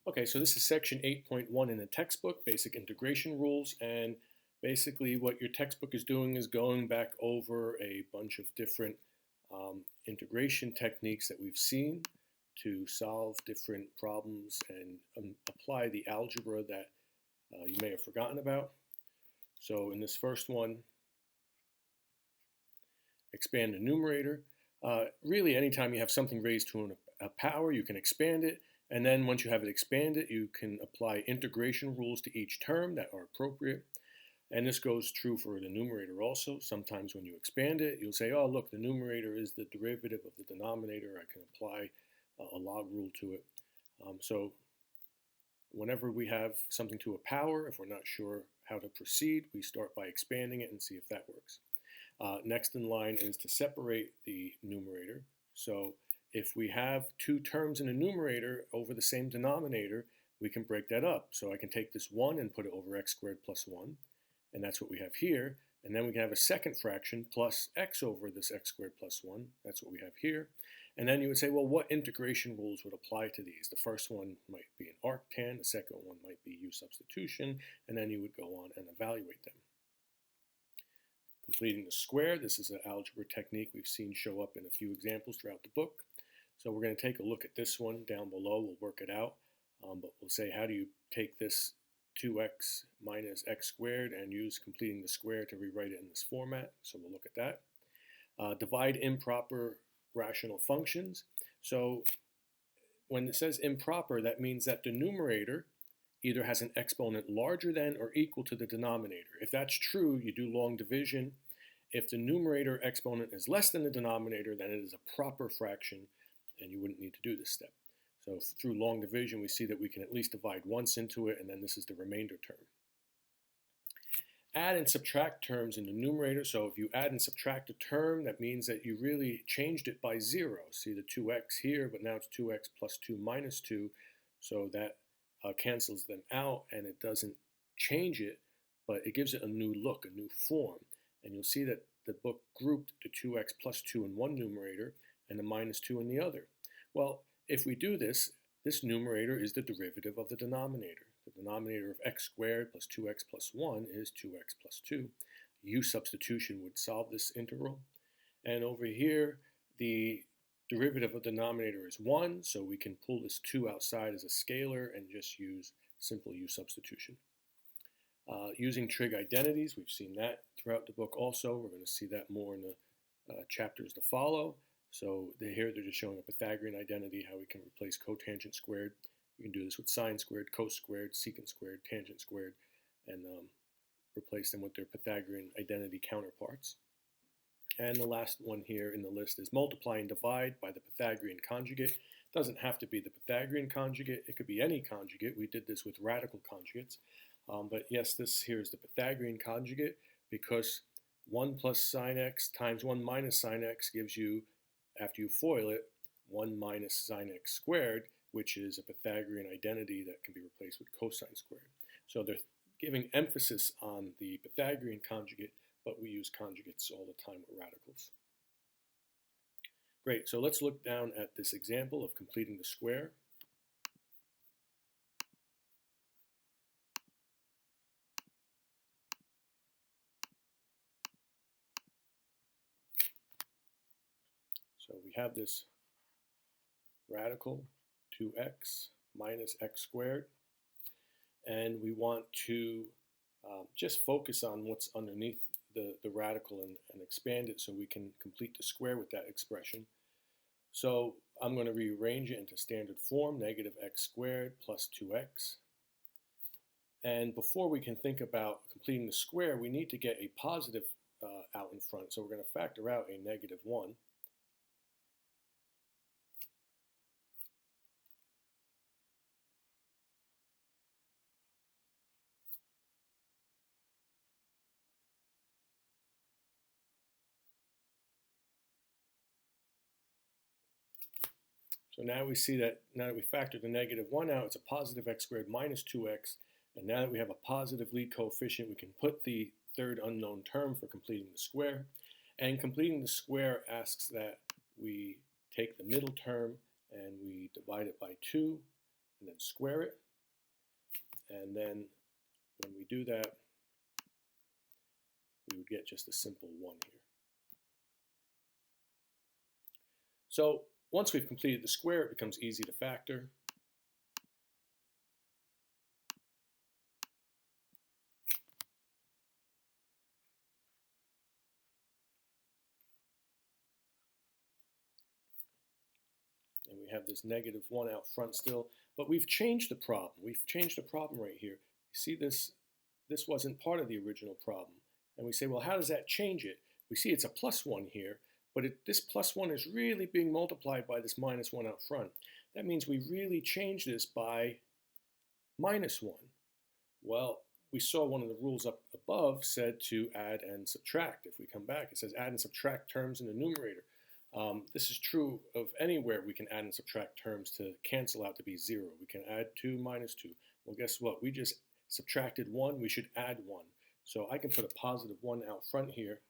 Okay, so this is section 8.1 in the textbook, basic integration rules, and basically what your textbook is doing is going back over a bunch of different integration techniques that we've seen to solve different problems and apply the algebra that you may have forgotten about. So in this first one, expand the numerator. Really, anytime you have something raised to a power, you can expand it. And then once you have it expanded, you can apply integration rules to each term that are appropriate. And this goes true for the numerator also. Sometimes when you expand it, you'll say, oh, look, the numerator is the derivative of the denominator. I can apply a log rule to it. So whenever we have something to a power, if we're not sure how to proceed, we start by expanding it and see if that works. Next in line is to separate the numerator. So if we have two terms in a numerator over the same denominator, we can break that up. So I can take this 1 and put it over x squared plus 1, and that's what we have here. And then we can have a second fraction plus x over this x squared plus 1. That's what we have here. And then you would say, well, what integration rules would apply to these? The first one might be an arctan, the second one might be U substitution, and then you would go on and evaluate them. Completing the square, this is an algebra technique we've seen show up in a few examples throughout the book. So we're going to take a look at this one down below. We'll work it out, but we'll say how do you take this 2x minus x squared and use completing the square to rewrite it in this format. So we'll look at that. Divide improper rational functions. So when it says improper, that means that the numerator either has an exponent larger than or equal to the denominator. If that's true, you do long division. If the numerator exponent is less than the denominator, then it is a proper fraction, and you wouldn't need to do this step. So through long division, we see that we can at least divide once into it, and then this is the remainder term. Add and subtract terms in the numerator. So if you add and subtract a term, that means that you really changed it by 0. See the 2x here, but now it's 2x plus 2 minus 2. So that cancels them out, and it doesn't change it, but it gives it a new look, a new form. And you'll see that the book grouped the 2x plus 2 in one numerator and the minus 2 in the other. Well, if we do this, this numerator is the derivative of the denominator. The denominator of x squared plus 2x plus 1 is 2x plus 2. U substitution would solve this integral. And over here, the derivative of the denominator is 1, so we can pull this 2 outside as a scalar and just use simple U substitution. Using trig identities, we've seen that throughout the book also. We're going to see that more in the chapters to follow. So here they're just showing a Pythagorean identity, how we can replace cotangent squared. You can do this with sine squared, cos squared, secant squared, tangent squared, and replace them with their Pythagorean identity counterparts. And the last one here in the list is multiply and divide by the Pythagorean conjugate. It doesn't have to be the Pythagorean conjugate. It could be any conjugate. We did this with radical conjugates. But yes, this here is the Pythagorean conjugate because 1 plus sine x times 1 minus sine x gives you, after you FOIL it, 1 minus sine x squared, which is a Pythagorean identity that can be replaced with cosine squared. So they're giving emphasis on the Pythagorean conjugate, but we use conjugates all the time with radicals. Great, so let's look down at this example of completing the square. So we have this radical 2x minus x squared, and we want to just focus on what's underneath the radical and expand it so we can complete the square with that expression. So I'm going to rearrange it into standard form, negative x squared plus 2x. And before we can think about completing the square, we need to get a positive out in front. So we're going to factor out a negative 1. So now we see that now that we factor the negative 1 out, it's a positive x squared minus 2x. And now that we have a positive lead coefficient, we can put the third unknown term for completing the square. And completing the square asks that we take the middle term and we divide it by 2. and then square it. And then when we do that, we would get just a simple 1 here. So once we've completed the square, it becomes easy to factor. And we have this -1 out front still, but we've changed the problem. We've changed the problem right here. You see this wasn't part of the original problem. And we say, well, how does that change it? We see it's a +1 here, but this +1 is really being multiplied by this -1 out front. That means we really changed this by -1. Well, we saw one of the rules up above said to add and subtract. If we come back, it says add and subtract terms in the numerator. This is true of anywhere we can add and subtract terms to cancel out to be 0. We can add 2 minus 2. Well, guess what? We just subtracted 1. We should add 1. So I can put a +1 out front here.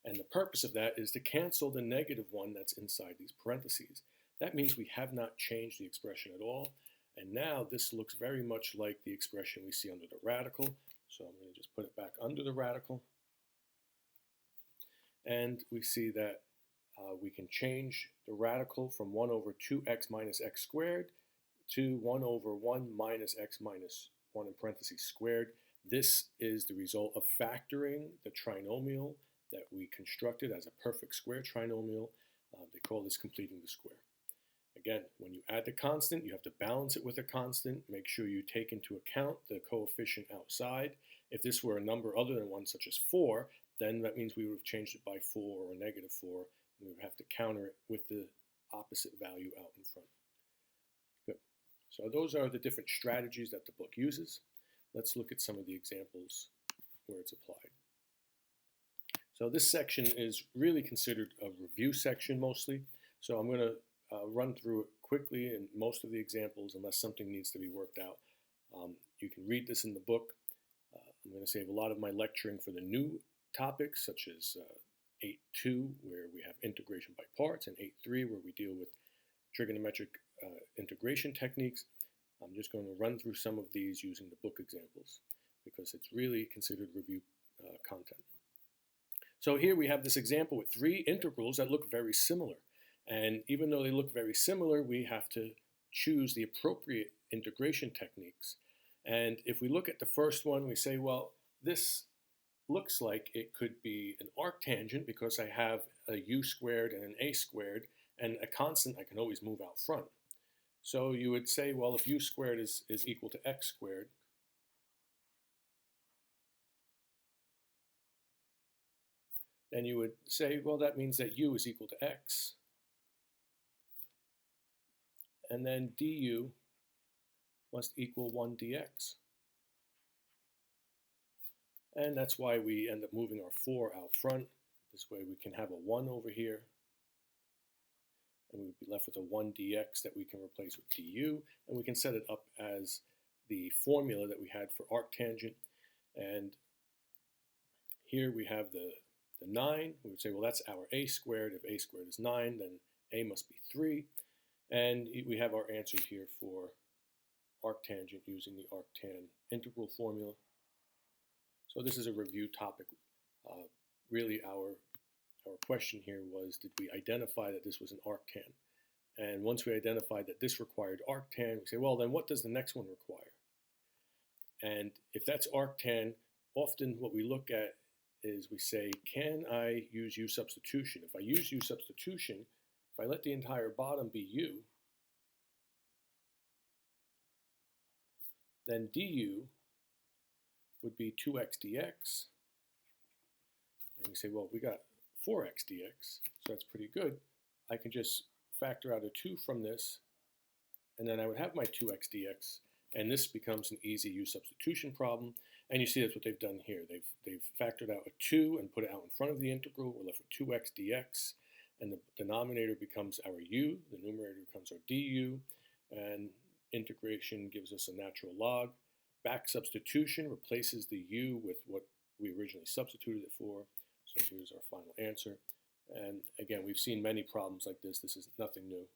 And the purpose of that is to cancel the -1 that's inside these parentheses. That means we have not changed the expression at all. And now this looks very much like the expression we see under the radical. So I'm going to just put it back under the radical. And we see that we can change the radical from 1 over 2x minus x squared to 1 over 1 minus x minus 1 in parentheses squared. This is the result of factoring the trinomial that we constructed as a perfect square trinomial. They call this completing the square. Again, when you add the constant, you have to balance it with a constant. Make sure you take into account the coefficient outside. If this were a number other than 1, such as 4, then that means we would have changed it by 4 or -4. We would have to counter it with the opposite value out in front. Good. So those are the different strategies that the book uses. Let's look at some of the examples where it's applied. So this section is really considered a review section mostly. So I'm going to run through it quickly in most of the examples unless something needs to be worked out. You can read this in the book. I'm going to save a lot of my lecturing for the new topics such as 8.2 where we have integration by parts and 8.3 where we deal with trigonometric integration techniques. I'm just going to run through some of these using the book examples because it's really considered review content. So here we have this example with 3 integrals that look very similar. And even though they look very similar, we have to choose the appropriate integration techniques. And if we look at the first one, we say, well, this looks like it could be an arctangent because I have a u squared and an a squared, and a constant I can always move out front. So you would say, well, if u squared is equal to x squared, then you would say, well, that means that u is equal to x. And then du must equal 1 dx. And that's why we end up moving our 4 out front. This way we can have a 1 over here. And we would be left with a 1 dx that we can replace with du. And we can set it up as the formula that we had for arctangent. And here we have the 9. We would say, well, that's our a squared. If a squared is 9, then a must be 3. And we have our answer here for arctangent using the arctan integral formula. So this is a review topic. Really our question here was, did we identify that this was an arctan? And once we identified that this required arctan, we say, well, then what does the next one require? And if that's arctan, often what we look at is we say, can I use u substitution? If I use u substitution, if I let the entire bottom be u, then du would be 2x dx. And we say, well, we got 4x dx, so that's pretty good. I can just factor out a 2 from this, and then I would have my 2x dx, and this becomes an easy u substitution problem. And you see that's what they've done here. They've factored out a 2 and put it out in front of the integral. We're left with 2x dx, and the denominator becomes our u, the numerator becomes our du, and integration gives us a natural log. Back substitution replaces the u with what we originally substituted it for. So here's our final answer. And again, we've seen many problems like this. This is nothing new.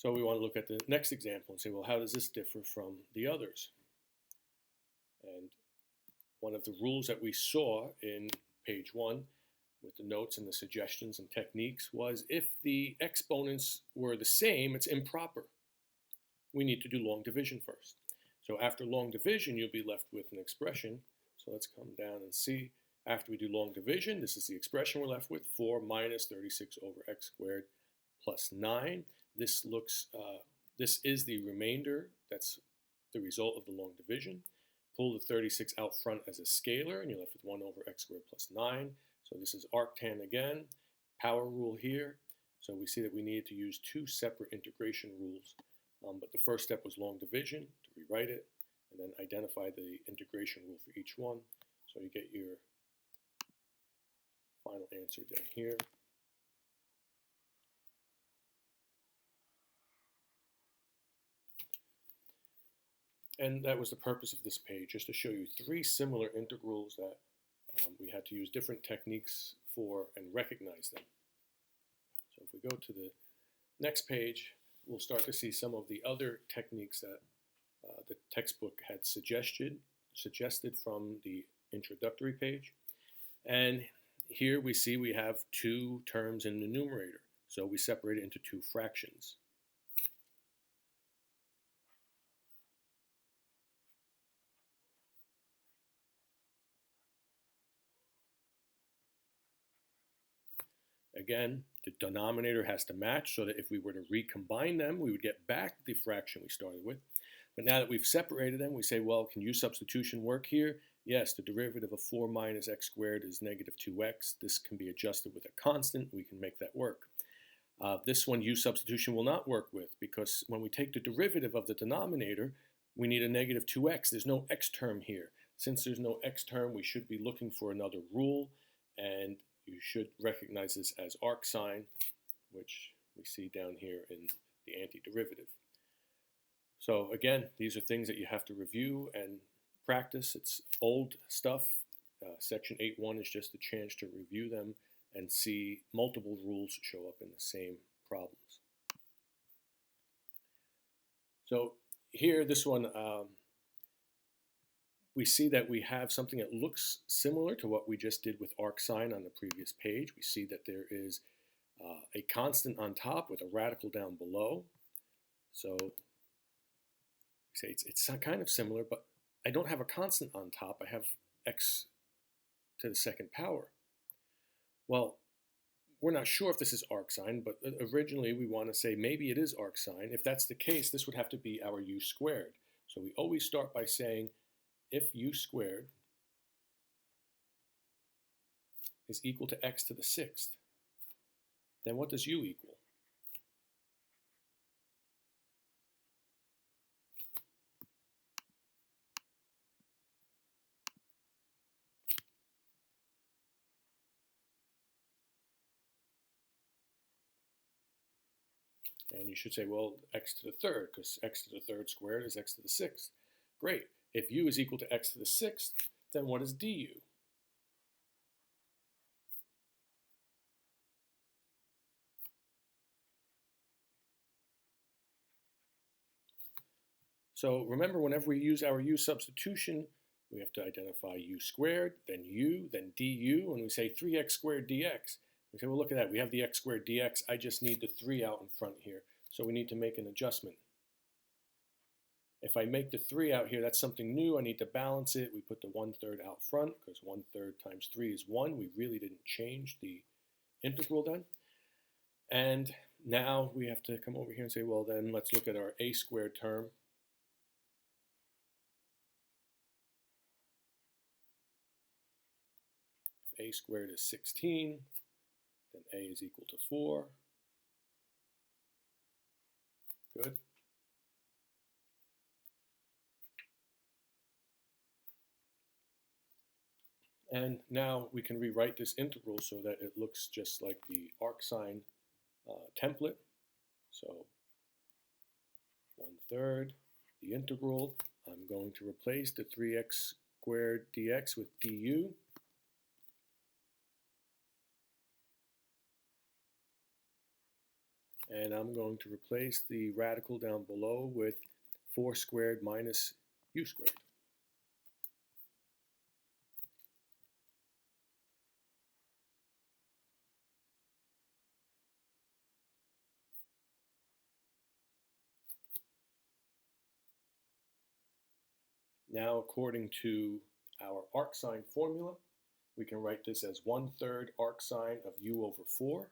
So we want to look at the next example and say, well, how does this differ from the others? And one of the rules that we saw in page 1 with the notes and the suggestions and techniques was if the exponents were the same, it's improper. We need to do long division first. So after long division, you'll be left with an expression. So let's come down and see. After we do long division, this is the expression we're left with, 4 minus 36 over x squared plus 9. This is the remainder. That's the result of the long division. Pull the 36 out front as a scalar, and you're left with 1 over x squared plus 9. So this is arctan again, power rule here. So we see that we needed to use 2 separate integration rules. But the first step was long division, to rewrite it, and then identify the integration rule for each one. So you get your final answer down here. And that was the purpose of this page, just to show you 3 similar integrals that we had to use different techniques for and recognize them. So if we go to the next page, we'll start to see some of the other techniques that the textbook had suggested from the introductory page. And here we see we have 2 terms in the numerator. So we separate it into 2 fractions. Again, the denominator has to match so that if we were to recombine them, we would get back the fraction we started with. But now that we've separated them, we say, well, can U substitution work here? Yes, the derivative of 4 minus x squared is negative 2x. This can be adjusted with a constant. We can make that work. This one, U substitution will not work with, because when we take the derivative of the denominator, we need a negative 2x. There's no x term here. Since there's no x term, we should be looking for another rule, and you should recognize this as arcsine, which we see down here in the antiderivative. So again, these are things that you have to review and practice. It's old stuff. Section 8.1 is just a chance to review them and see multiple rules show up in the same problems. So here, this one, we see that we have something that looks similar to what we just did with arcsine on the previous page. We see that there is a constant on top with a radical down below. So we say it's kind of similar, but I don't have a constant on top. I have x to the second power. Well, we're not sure if this is arcsine, but originally we want to say maybe it is arcsine. If that's the case, this would have to be our u squared. So we always start by saying if u squared is equal to x to the 6th, then what does u equal? And you should say, well, x to the 3rd, because x to the 3rd squared is x to the 6th. Great. If u is equal to x to the 6th, then what is du? So remember, whenever we use our u substitution, we have to identify u squared, then u, then du, and we say 3x squared dx. We say, well, look at that. We have the x squared dx. I just need the 3 out in front here. So we need to make an adjustment. If I make the 3 out here, that's something new. I need to balance it. We put the 1/3 out front because 1/3 times 3 is 1. We really didn't change the integral then. And now we have to come over here and say, well, then let's look at our a squared term. If a squared is 16, then a is equal to 4. Good. And now we can rewrite this integral so that it looks just like the arcsine template. So 1/3, the integral. I'm going to replace the 3x squared dx with du. And I'm going to replace the radical down below with 4 squared minus u squared. Now, according to our arcsine formula, we can write this as 1/3 arcsine of u over 4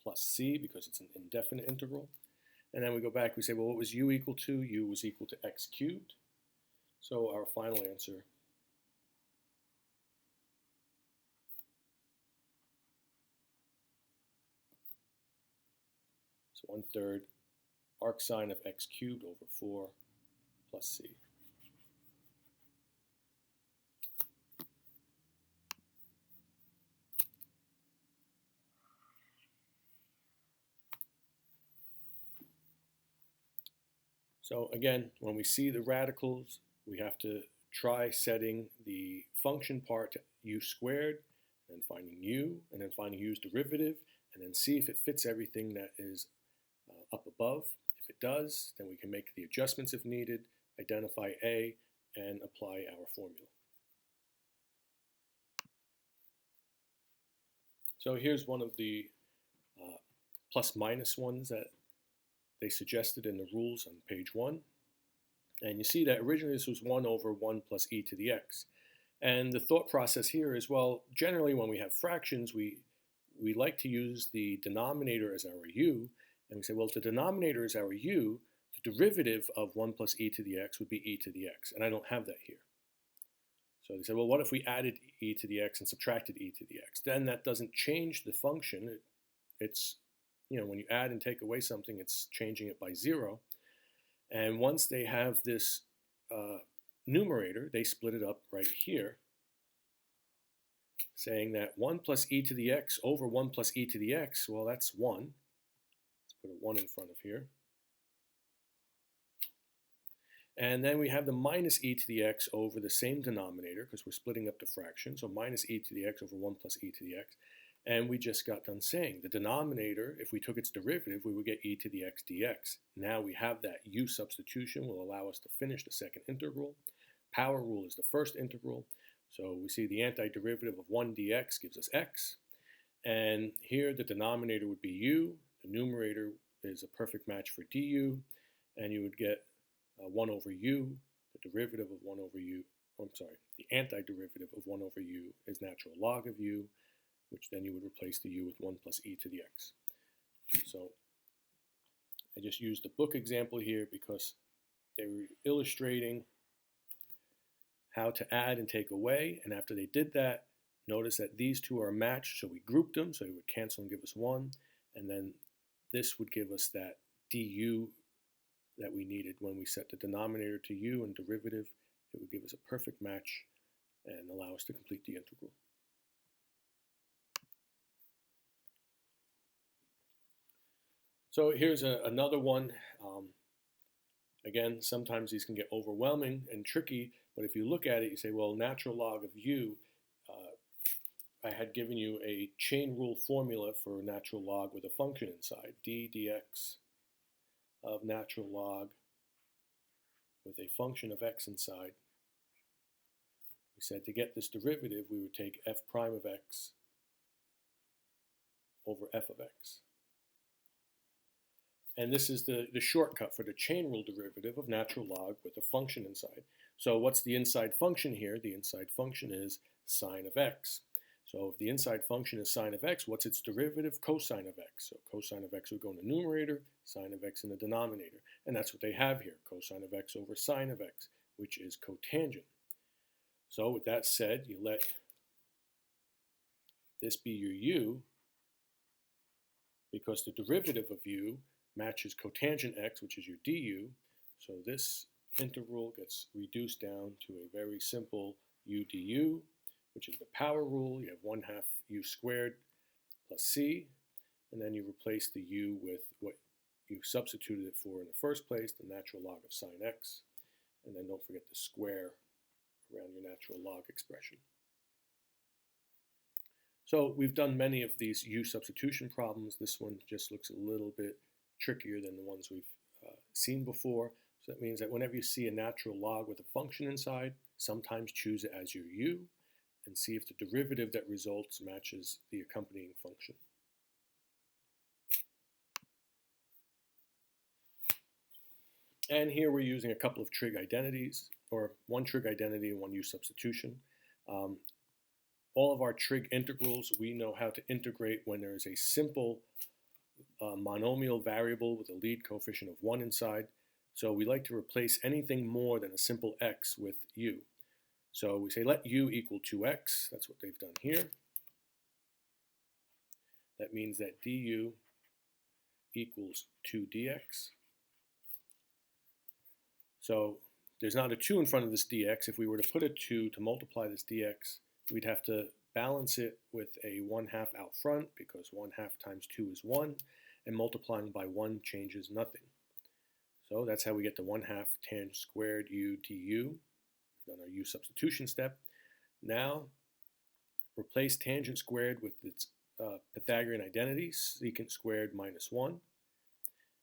plus c, because it's an indefinite integral. And then we go back, we say, well, what was u equal to? U was equal to x cubed. So our final answer is 1/3 arcsine of x cubed over 4 plus c. So again, when we see the radicals, we have to try setting the function part to u squared, and then finding u, and then finding u's derivative, and then see if it fits everything that is up above. If it does, then we can make the adjustments if needed, identify a, and apply our formula. So here's one of the plus minus ones that they suggested in the rules on page 1. And you see that originally this was 1 over 1 plus e to the x. And the thought process here is, well, generally when we have fractions, we like to use the denominator as our u. And we say, well, if the denominator is our u, the derivative of 1 plus e to the x would be e to the x. And I don't have that here. So they said, well, what if we added e to the x and subtracted e to the x? Then that doesn't change the function. It's, you know, when you add and take away something, it's changing it by 0. And once they have this numerator, they split it up right here, saying that 1 plus e to the x over 1 plus e to the x, well, that's 1. Let's put a 1 in front of here. And then we have the minus e to the x over the same denominator, because we're splitting up the fraction, so minus e to the x over 1 plus e to the x. And we just got done saying the denominator, if we took its derivative, we would get e to the x dx. Now we have that u substitution will allow us to finish the second integral. Power rule is the first integral. So we see the antiderivative of 1 dx gives us x. And here the denominator would be u. The numerator is a perfect match for du. And you would get 1 over u. The derivative of 1 over u, the antiderivative of 1 over u is natural log of u, which then you would replace the u with 1 plus e to the x. So I just used the book example here because they were illustrating how to add and take away. And after they did that, notice that these two are matched, so we grouped them, so it would cancel and give us 1. And then this would give us that du that we needed when we set the denominator to u and derivative. It would give us a perfect match and allow us to complete the integral. So here's another one. Again, sometimes these can get overwhelming and tricky, but if you look at it, you say, well, natural log of u, I had given you a chain rule formula for natural log with a function inside, d dx of natural log with a function of x inside. We said to get this derivative, we would take f prime of x over f of x. And this is the shortcut for the chain rule derivative of natural log with a function inside. So what's the inside function here? The inside function is sine of x. So if the inside function is sine of x, what's its derivative? Cosine of x. So cosine of x would go in the numerator, sine of x in the denominator. And that's what they have here, cosine of x over sine of x, which is cotangent. So with that said, you let this be your u, because the derivative of u matches cotangent x, which is your du. So this integral gets reduced down to a very simple u du, which is the power rule. You have 1/2 u squared plus c, and then you replace the u with what you substituted it for in the first place, the natural log of sine x. And then don't forget the square around your natural log expression. So we've done many of these U substitution problems. This one just looks a little bit trickier than the ones we've seen before. So that means that whenever you see a natural log with a function inside, sometimes choose it as your U and see if the derivative that results matches the accompanying function. And here we're using a couple of trig identities, or one trig identity and one U substitution. All of our trig integrals, we know how to integrate when there is a simple monomial variable with a lead coefficient of 1 inside. So we like to replace anything more than a simple x with u. So we say let u equal 2x. That's what they've done here. That means that du equals 2 dx. So there's not a 2 in front of this dx. If we were to put a 2 to multiply this dx, we'd have to balance it with a 1/2 out front because 1/2 times 2 is 1, and multiplying by 1 changes nothing. So that's how we get the 1/2 tangent squared u du. We've done our u substitution step. Now replace tangent squared with its Pythagorean identity, secant squared minus 1.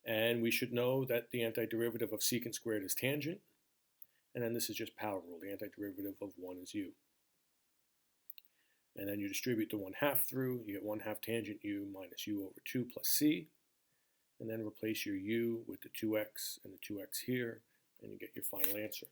And we should know that the antiderivative of secant squared is tangent. And then this is just power rule. The antiderivative of 1 is u. And then you distribute the 1/2 through. You get 1/2 tangent u minus u over 2 plus c. And then replace your u with the 2x and the 2x here, and you get your final answer.